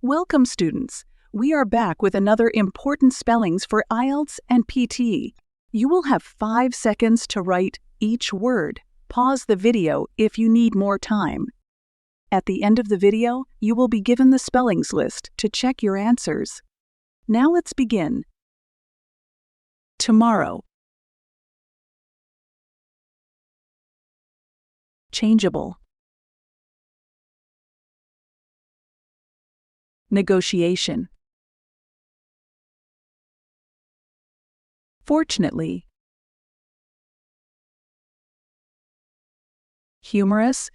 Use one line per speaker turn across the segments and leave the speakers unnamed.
Welcome, students! We are back with another important spellings for Ielts and PT. You will have 5 seconds to write each word. Pause the video if you need more time. At the end of the video, you will be given the spellings list to check your answers. Now let's begin. Tomorrow. Changeable. Negotiation. Fortunately. Humorous.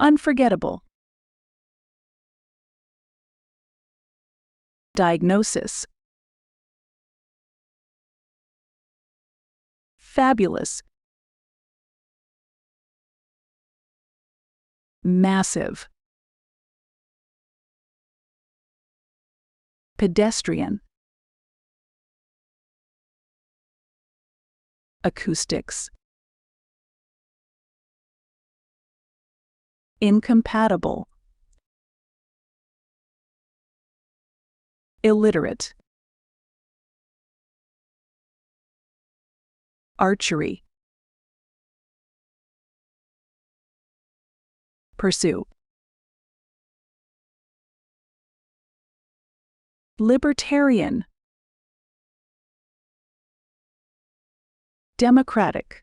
Unforgettable. Diagnosis. Fabulous. Massive. Pedestrian. Acoustics. Incompatible. Illiterate. Archery. Pursue. Libertarian. Democratic.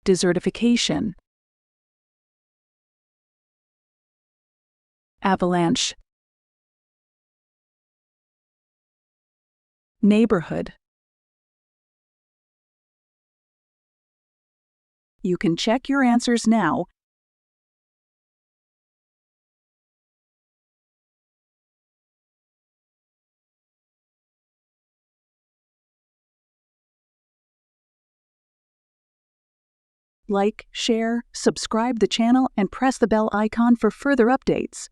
Desertification. Avalanche. Neighborhood. You can check your answers now. Like, share, subscribe the channel, and press the bell icon for further updates.